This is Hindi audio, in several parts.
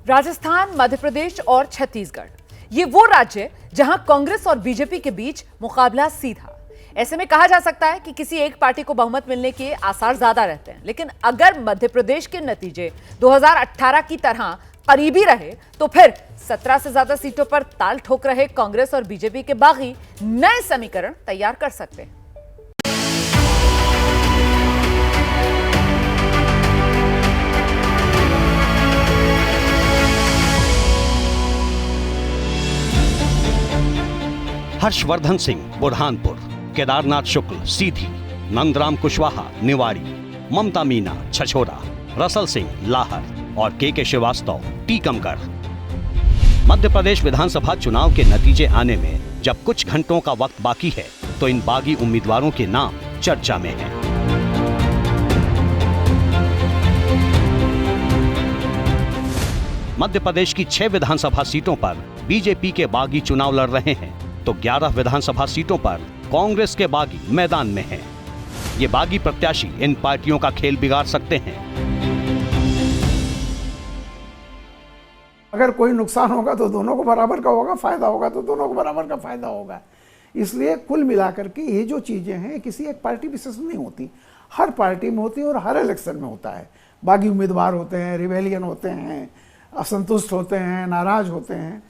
राजस्थान, मध्य प्रदेश और छत्तीसगढ़ ये वो राज्य जहां कांग्रेस और बीजेपी के बीच मुकाबला सीधा। ऐसे में कहा जा सकता है कि किसी एक पार्टी को बहुमत मिलने के आसार ज्यादा रहते हैं। लेकिन अगर मध्य प्रदेश के नतीजे 2018 की तरह करीबी रहे तो फिर 17 से ज्यादा सीटों पर ताल ठोक रहे कांग्रेस और बीजेपी के बागी नए समीकरण तैयार कर सकते हैं। हर्षवर्धन सिंह बुरहानपुर, केदारनाथ शुक्ल सीधी, नंदराम कुशवाहा निवाड़ी, ममता मीना छछोरा, रसल सिंह लाहर और के श्रीवास्तव टीकमगढ़। मध्य प्रदेश विधानसभा चुनाव के नतीजे आने में जब कुछ घंटों का वक्त बाकी है तो इन बागी उम्मीदवारों के नाम चर्चा में हैं। मध्य प्रदेश की 6 विधानसभा सीटों पर बीजेपी के बागी चुनाव लड़ रहे हैं तो 11 विधानसभा सीटों पर कांग्रेस के बागी मैदान में हैं। ये बागी प्रत्याशी इन पार्टियों का खेल बिगाड़ सकते हैं। अगर कोई नुकसान होगा तो दोनों को बराबर का होगा, फायदा होगा तो दोनों को बराबर का फायदा होगा। इसलिए कुल मिलाकर के ये जो चीजें हैं किसी एक पार्टी विशेष नहीं होती, हर पार्टी में होती है और हर इलेक्शन में होता है। बागी उम्मीदवार होते हैं, रिबेलियन होते हैं, असंतुष्ट होते हैं, नाराज होते हैं।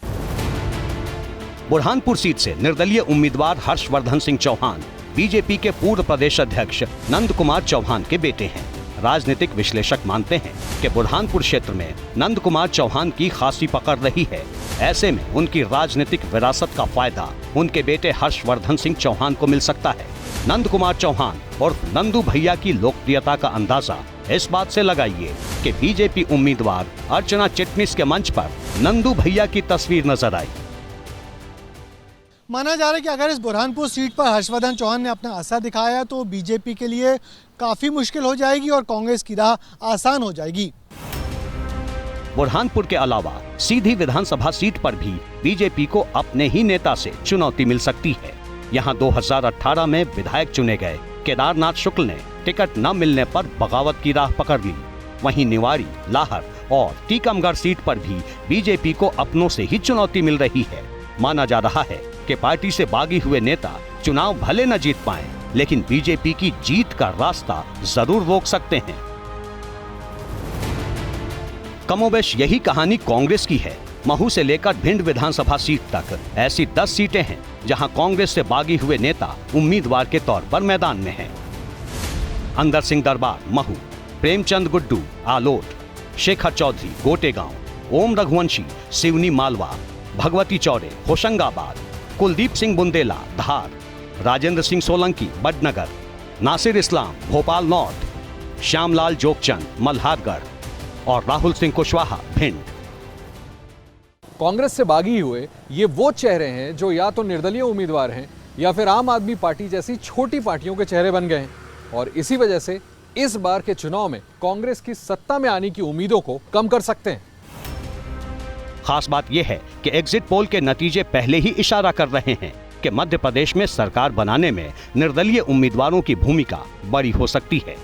बुरहानपुर सीट से निर्दलीय उम्मीदवार हर्षवर्धन सिंह चौहान बीजेपी के पूर्व प्रदेश अध्यक्ष नंद कुमार चौहान के बेटे हैं। राजनीतिक विश्लेषक मानते हैं कि बुरहानपुर क्षेत्र में नंद कुमार चौहान की खासी पकड़ रही है। ऐसे में उनकी राजनीतिक विरासत का फायदा उनके बेटे हर्षवर्धन सिंह चौहान को मिल सकता है। नंद कुमार चौहान और नंदू भैया की लोकप्रियता का अंदाजा इस बात से लगाइए कि बीजेपी उम्मीदवार अर्चना चिटनिस के मंच पर नंदू भैया की तस्वीर नजर आई। माना जा रहा है कि अगर इस बुरहानपुर सीट पर हर्षवर्धन चौहान ने अपना असर दिखाया तो बीजेपी के लिए काफी मुश्किल हो जाएगी और कांग्रेस की राह आसान हो जाएगी। बुरहानपुर के अलावा सीधी विधानसभा सीट पर भी बीजेपी को अपने ही नेता से चुनौती मिल सकती है। यहां 2018 में विधायक चुने गए केदारनाथ शुक्ल ने टिकट न मिलने पर बगावत की राह पकड़ ली। वहीं निवाड़ी, लाहर और टीकमगढ़ सीट पर भी बीजेपी को अपनों से ही चुनौती मिल रही है। माना जा रहा है कि पार्टी से बागी हुए नेता चुनाव भले न जीत पाएं, लेकिन बीजेपी की जीत का रास्ता जरूर रोक सकते हैं। कमोबेश यही कहानी कांग्रेस की है। महू से लेकर भिंड विधानसभा सीट तक ऐसी 10 सीटें हैं जहां कांग्रेस से बागी हुए नेता उम्मीदवार के तौर पर मैदान में हैं। अंदर सिंह दरबार महू, प्रेमचंद गुड्डू आलोट, शेखर चौधरी गोटेगांव, ओम रघुवंशी सिवनी मालवा, भगवती चौरे होशंगाबाद, कुलदीप सिंह बुंदेला धार, राजेंद्र सिंह सोलंकी बडनगर, नासिर इस्लाम भोपाल नॉर्थ, श्यामलाल जोगचंद मल्हारगढ़ और राहुल सिंह कुशवाहा भिंड। कांग्रेस से बागी हुए ये वो चेहरे हैं जो या तो निर्दलीय उम्मीदवार हैं या फिर आम आदमी पार्टी जैसी छोटी पार्टियों के चेहरे बन गए हैं और इसी वजह से इस बार के चुनाव में कांग्रेस की सत्ता में आने की उम्मीदों को कम कर सकते हैं। खास बात यह है कि एग्जिट पोल के नतीजे पहले ही इशारा कर रहे हैं कि मध्य प्रदेश में सरकार बनाने में निर्दलीय उम्मीदवारों की भूमिका बड़ी हो सकती है।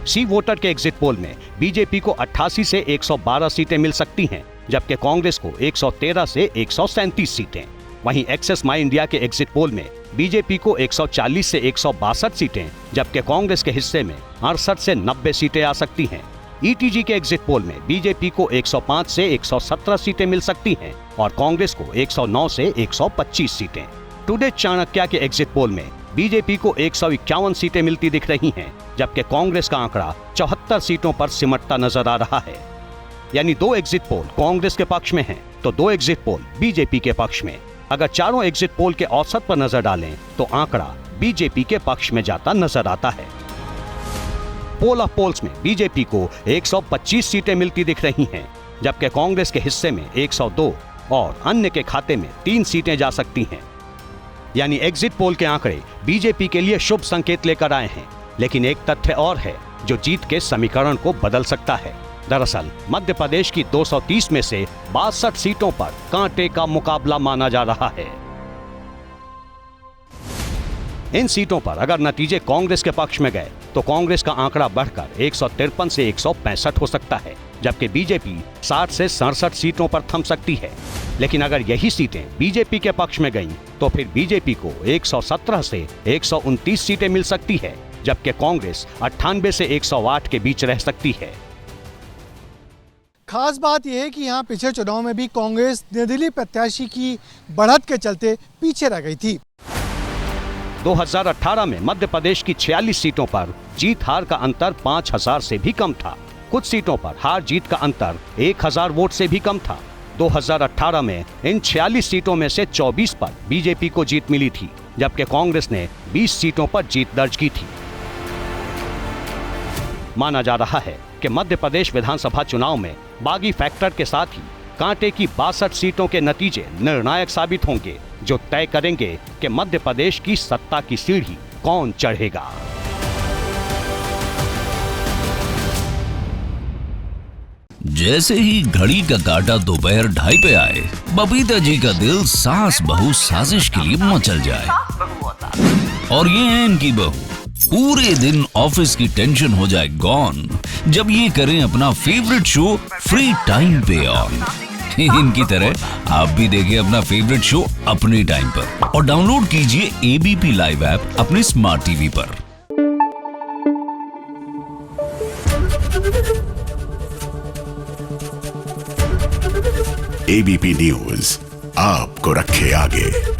सी वोटर के एग्जिट पोल में बीजेपी को 88 से 112 सीटें मिल सकती हैं, जबकि कांग्रेस को 113 से 137 सीटें। वहीं एक्सेस माई इंडिया के एग्जिट पोल में बीजेपी को 140 से 162 सीटें, जबकि कांग्रेस के हिस्से में 68 से 90 सीटें आ सकती हैं। ईटीजी के एग्जिट पोल में बीजेपी को 105 से 117 सीटें मिल सकती हैं और कांग्रेस को 109 से 125 सीटें। टुडे चाणक्य के एग्जिट पोल में बीजेपी को 151 सीटें मिलती दिख रही हैं, जबकि कांग्रेस का आंकड़ा 74 सीटों पर सिमटता नजर आ रहा है। यानी 2 एग्जिट पोल कांग्रेस के पक्ष में हैं, तो 2 एग्जिट पोल बीजेपी के पक्ष में। अगर चारों एग्जिट पोल के औसत पर नजर डालें तो आंकड़ा बीजेपी के पक्ष में जाता नजर आता है। पोल ऑफ पोल्स में बीजेपी को 125 सीटें मिलती दिख रही हैं, जबकि कांग्रेस के हिस्से में 102 और अन्य के खाते में 3 सीटें जा सकती हैं। यानी एग्जिट पोल के आंकड़े बीजेपी के लिए शुभ संकेत लेकर आए हैं, लेकिन एक तथ्य और है जो जीत के समीकरण को बदल सकता है। दरअसल मध्य प्रदेश की 230 में से 62 सीटों पर कांटे का मुकाबला माना जा रहा है। इन सीटों पर अगर नतीजे कांग्रेस के पक्ष में गए तो कांग्रेस का आंकड़ा बढ़कर 153 से 165 हो सकता है, जबकि बीजेपी 60 से 67 सीटों पर थम सकती है। लेकिन अगर यही सीटें बीजेपी के पक्ष में गईं, तो फिर बीजेपी को 117 से 129 सीटें मिल सकती है, जबकि कांग्रेस 98 से 108 के बीच रह सकती है। खास बात यह है कि यहाँ पिछले चुनाव में भी कांग्रेस निर्दलीय प्रत्याशी की बढ़त के चलते पीछे रह गई थी। 2018 में मध्य प्रदेश की 46 सीटों पर जीत हार का अंतर 5000 से भी कम था। कुछ सीटों पर हार जीत का अंतर 1000 वोट से भी कम था। 2018 में इन 46 सीटों में से 24 पर बीजेपी को जीत मिली थी, जबकि कांग्रेस ने 20 सीटों पर जीत दर्ज की थी। माना जा रहा है कि मध्य प्रदेश विधानसभा चुनाव में बागी फैक्टर के साथ ही कांटे की 62 सीटों के नतीजे निर्णायक साबित होंगे, जो तय करेंगे कि मध्य प्रदेश की सत्ता की सीढ़ी कौन चढ़ेगा। जैसे ही घड़ी का काटा दोपहर 2:30 पे आए, बबीता जी का दिल सास बहू साजिश के लिए मचल जाए। और ये है इनकी बहू, पूरे दिन ऑफिस की टेंशन हो जाए गॉन जब ये करें अपना फेवरेट शो फ्री टाइम पे ऑन। इनकी तरह आप भी देखिए अपना फेवरेट शो अपने टाइम पर और डाउनलोड कीजिए एबीपी लाइव ऐप अपने स्मार्ट टीवी पर। एबीपी न्यूज आपको रखे आगे।